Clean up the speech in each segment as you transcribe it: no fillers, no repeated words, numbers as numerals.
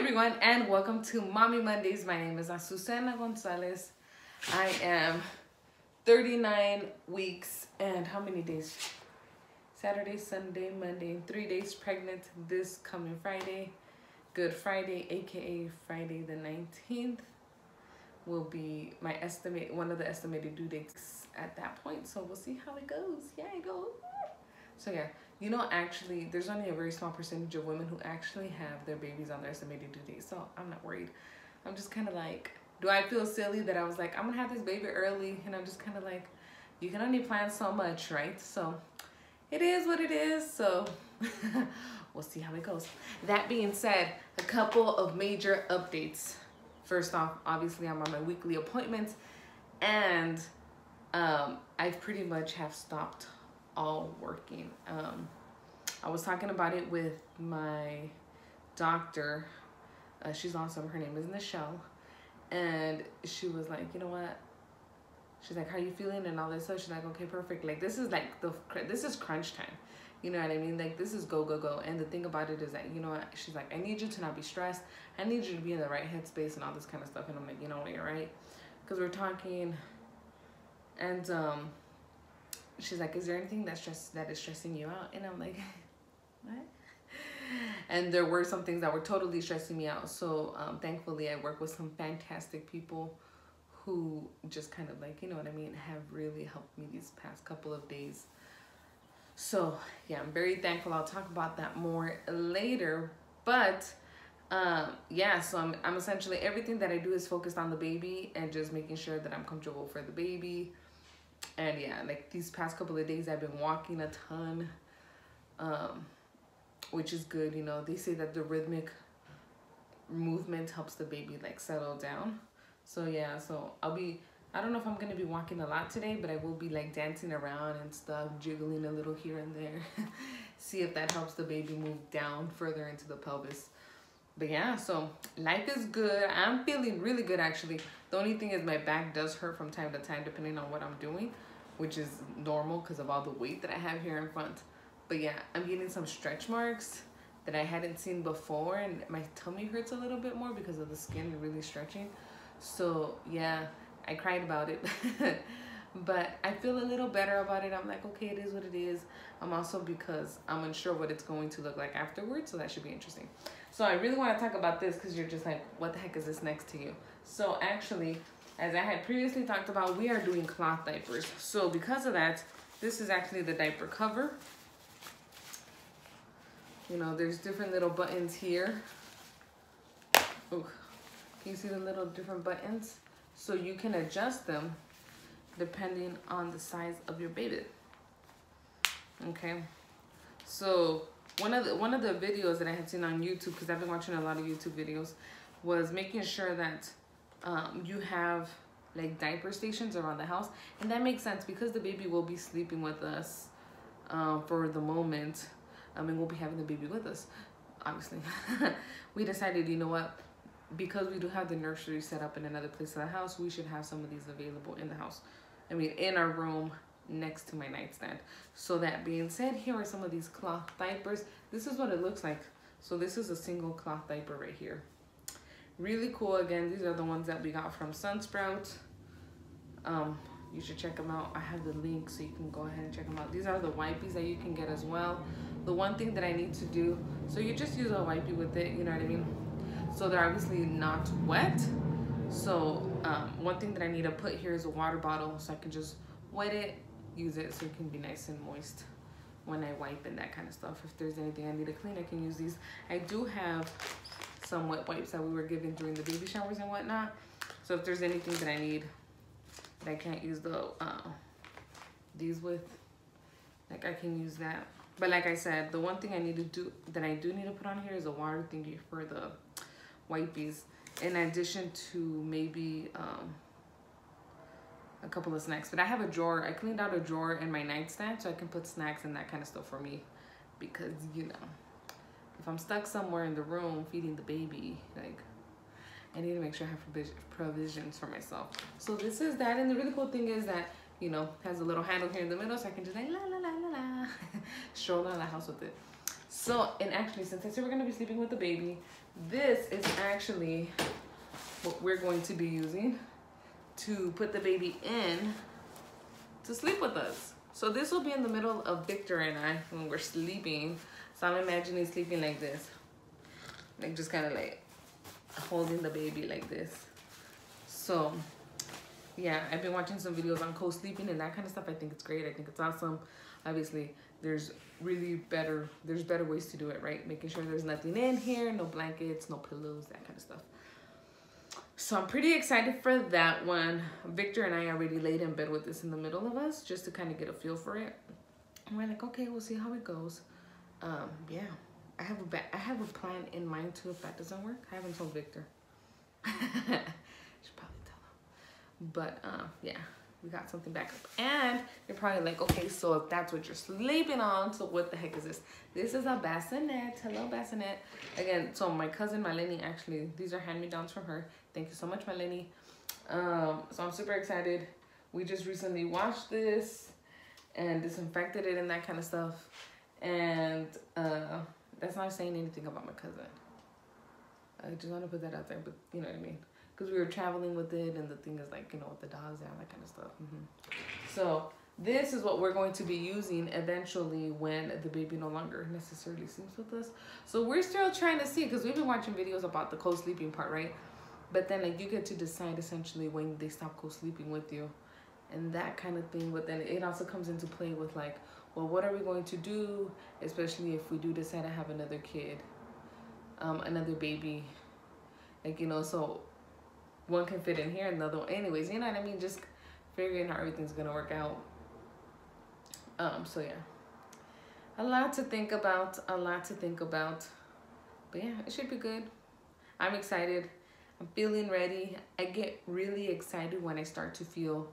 everyone, and welcome to Mommy Mondays. My name is Azucena Gonzalez. I am 39 weeks and how many days? Saturday, Sunday, Monday, 3 days pregnant this coming Friday. Good Friday, aka Friday the 19th, will be my one of the estimated due dates at that point. So we'll see how it goes. Yeah, it goes. So yeah, you know, actually, there's only a very small percentage of women who actually have their babies on their estimated due date. So I'm not worried. I'm just kind of like, do I feel silly that I was like, I'm gonna have this baby early? And I'm just kind of like, you can only plan so much, right? So it is what it is. So we'll see how it goes. That being said, a couple of major updates. First off, obviously I'm on my weekly appointments, and I pretty much have stopped all working. I was talking about it with my doctor. She's awesome. Her name is Michelle, and she was like, you know what? She's like, how you feeling and all this stuff. She's like, okay, perfect. Like this is crunch time. You know what I mean? Like this is go, go, go. And the thing about it is that, you know what? She's like, I need you to not be stressed. I need you to be in the right headspace and all this kind of stuff. And I'm like, you know what? You're right. Because we're talking, and she's like, is there anything that is stressing you out? And I'm like, what? And there were some things that were totally stressing me out. So thankfully I work with some fantastic people who just kind of like, you know what I mean, have really helped me these past couple of days. So yeah, I'm very thankful. I'll talk about that more later. But yeah, so I'm essentially, everything that I do is focused on the baby and just making sure that I'm comfortable for the baby. And yeah, like these past couple of days I've been walking a ton, which is good. You know, they say that the rhythmic movement helps the baby like settle down. So yeah, so I don't know if I'm gonna be walking a lot today, but I will be like dancing around and stuff, jiggling a little here and there. See if that helps the baby move down further into the pelvis. But yeah, so life is good. I'm feeling really good actually. The only thing is my back does hurt from time to time depending on what I'm doing, which is normal because of all the weight that I have here in front. But yeah, I'm getting some stretch marks that I hadn't seen before, and my tummy hurts a little bit more because of the skin really stretching. So yeah, I cried about it. But I feel a little better about it. I'm like, okay, it is what it is. I'm also, because I'm unsure what it's going to look like afterwards, so that should be interesting. So I really want to talk about this because you're just like, what the heck is this next to you? So actually, as I had previously talked about, we are doing cloth diapers. So because of that, this is actually the diaper cover. You know, there's different little buttons here. Oh, can you see the little different buttons? So you can adjust them depending on the size of your baby. Okay, so one of the videos that I had seen on YouTube, because I've been watching a lot of YouTube videos, was making sure that you have like diaper stations around the house. And that makes sense because the baby will be sleeping with us for the moment. I mean, we'll be having the baby with us, obviously. We decided, you know what, because we do have the nursery set up in another place of the house, we should have some of these available in the house. I mean, in our room next to my nightstand. So that being said, here are some of these cloth diapers. This is what it looks like. So this is a single cloth diaper right here. Really cool. Again, these are the ones that we got from Sunsprout. You should check them out. I have the link so you can go ahead and check them out. These are the wipes that you can get as well. The one thing that I need to do, so you just use a wipey with it, you know what I mean? So they're obviously not wet. So one thing that I need to put here is a water bottle so I can just wet it, use it so it can be nice and moist when I wipe and that kind of stuff. If there's anything I need to clean, I can use these. I do have some wet wipes that we were given during the baby showers and whatnot. So if there's anything that I need that I can't use these with, like I can use that. But like I said, the one thing I need to do, that I do need to put on here, is a water thingy for the wipies, in addition to maybe a couple of snacks. But I have a drawer. I cleaned out a drawer in my nightstand so I can put snacks and that kind of stuff for me, because you know, if I'm stuck somewhere in the room feeding the baby, like I need to make sure I have provisions for myself. So this is that. And the really cool thing is that, you know, has a little handle here in the middle, so I can just like la la la la la stroll around the house with it. So, and actually, since I said we're going to be sleeping with the baby, this is actually what we're going to be using to put the baby in to sleep with us. So this will be in the middle of Victor and I when we're sleeping. So I'm imagining sleeping like this. Like just kind of like holding the baby like this. So yeah, I've been watching some videos on co-sleeping and that kind of stuff. I think it's great. I think it's awesome. Obviously, there's better ways to do it, right? Making sure there's nothing in here, no blankets, no pillows, that kind of stuff. So I'm pretty excited for that one. Victor and I already laid in bed with this in the middle of us just to kind of get a feel for it. And we're like, okay, we'll see how it goes. Yeah, I have a plan in mind too if that doesn't work. I haven't told Victor. Should probably tell him. But yeah, we got something back up. And you're probably like, okay, so if that's what you're sleeping on, so what the heck is this? This is a bassinet. Hello, bassinet. Again, so my cousin Maleni, actually, these are hand-me-downs from her. Thank you so much, Maleni. So I'm super excited. We just recently washed this and disinfected it and that kind of stuff. And that's not saying anything about my cousin. I just want to put that out there, but you know what I mean? Because we were traveling with it, and the thing is like, you know, with the dogs and that kind of stuff. So this is what we're going to be using eventually when the baby no longer necessarily sleeps with us. So we're still trying to see, because we've been watching videos about the co-sleeping part, right? But then like you get to decide essentially when they stop co-sleeping with you and that kind of thing. But then it also comes into play with like, well, what are we going to do, especially if we do decide to have another kid, another baby, like, you know, so one can fit in here and the other one, anyways, you know what I mean? Just figuring how everything's gonna work out. So yeah, a lot to think about, but yeah, it should be good. I'm excited. I'm feeling ready. I get really excited when I start to feel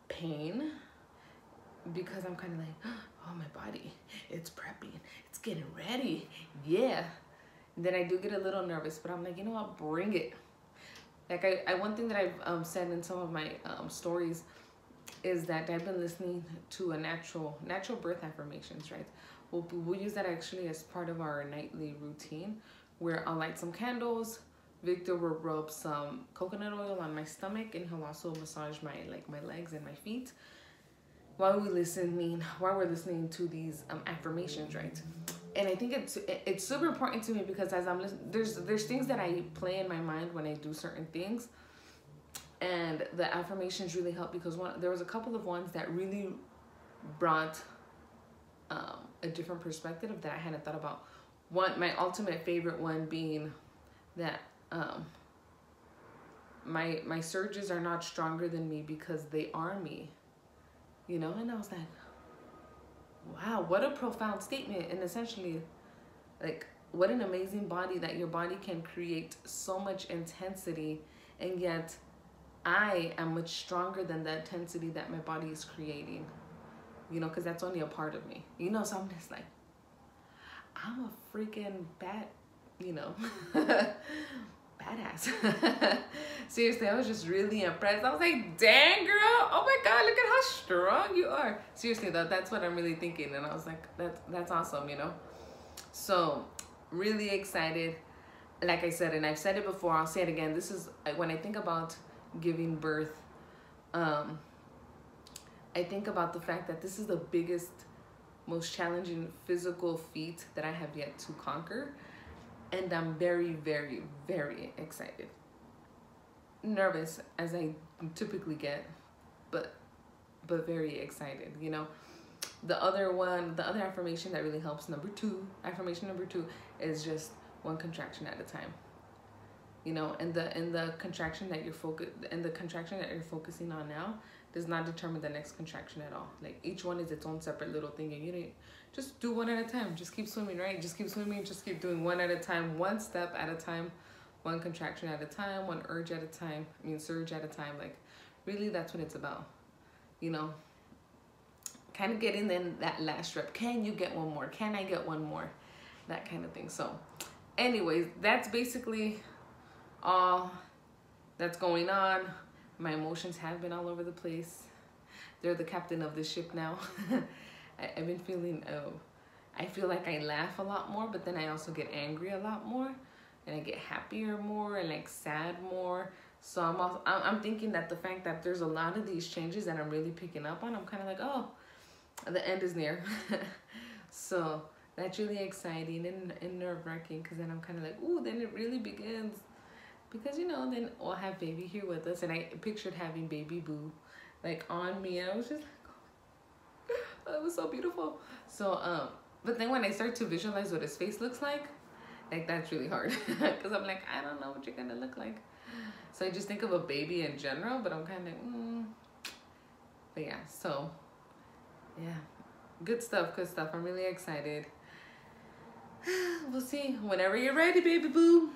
pain, because I'm kind of like, oh, my body, it's prepping, it's getting ready, yeah. And then I do get a little nervous, but I'm like, you know what, bring it. Like I one thing that I've said in some of my stories is that I've been listening to a natural birth affirmations, right? We'll use that actually as part of our nightly routine, where I'll light some candles. Victor will rub some coconut oil on my stomach, and he'll also massage my legs and my feet while we're listening to these affirmations, right? And I think it's super important to me, because as I'm listening, there's things that I play in my mind when I do certain things, and the affirmations really help, because there was a couple of ones that really brought a different perspective that I hadn't thought about. My ultimate favorite one being that my surges are not stronger than me because they are me, you know. And I was like, wow, what a profound statement. And essentially, like, what an amazing body, that your body can create so much intensity, and yet I am much stronger than the intensity that my body is creating, you know, because that's only a part of me, you know. So I'm just like, I'm a freaking you know, badass. Seriously, I was just really impressed. I was like, dang, girl, oh my God, look at how strong you are. Seriously though, that's what I'm really thinking. And I was like, that's awesome, you know. So really excited. Like I said, and I've said it before, I'll say it again, this is when I think about giving birth, I think about the fact that this is the biggest, most challenging physical feat that I have yet to conquer. And I'm very, very, very excited. Nervous, as I typically get, but very excited, you know. The other affirmation that really helps, affirmation number two, is just one contraction at a time. You know, and the contraction that you're focusing on now does not determine the next contraction at all. Like, each one is its own separate little thing, and you don't just do one at a time. Just keep swimming, right? Just keep swimming. Just keep doing one at a time, one step at a time, one contraction at a time, one surge at a time. Like, really, that's what it's about. You know, kind of getting in that last rep. Can you get one more? Can I get one more? That kind of thing. So, anyways, that's basically all that's going on. My emotions have been all over the place. They're the captain of this ship now. I've been feeling I feel like I laugh a lot more, but then I also get angry a lot more, and I get happier more and like sad more. So I'm thinking that the fact that there's a lot of these changes that I'm really picking up on, I'm kind of like, oh, the end is near. So that's really exciting and nerve-wracking, because then I'm kind of like, ooh, then it really begins. Because, you know, then we'll have baby here with us, and I pictured having baby Boo like on me, and I was just like, oh, it was so beautiful. So but then when I start to visualize what his face looks like that's really hard, because I'm like, I don't know what you're gonna look like. So I just think of a baby in general, but I'm kind of but yeah, so yeah, good stuff. I'm really excited. We'll see. Whenever you're ready, baby boo,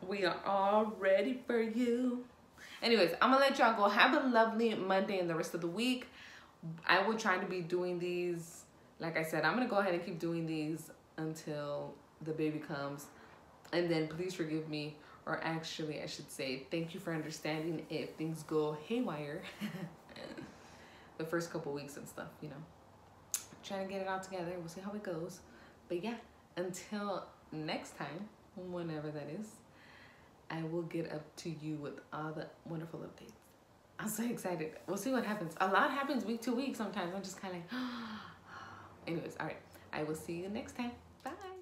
we are all ready for you. Anyways, I'm gonna let y'all go. Have a lovely Monday and the rest of the week. I will try to be doing these, like I said, I'm gonna go ahead and keep doing these until the baby comes. And then please forgive me, or actually I should say thank you for understanding if things go haywire the first couple weeks and stuff, you know. Trying to get it all together. We'll see how it goes. But yeah, until next time, whenever that is, I will get up to you with all the wonderful updates. I'm so excited. We'll see what happens. A lot happens week to week sometimes. I'm just kind of like, anyways, all right. I will see you next time. Bye.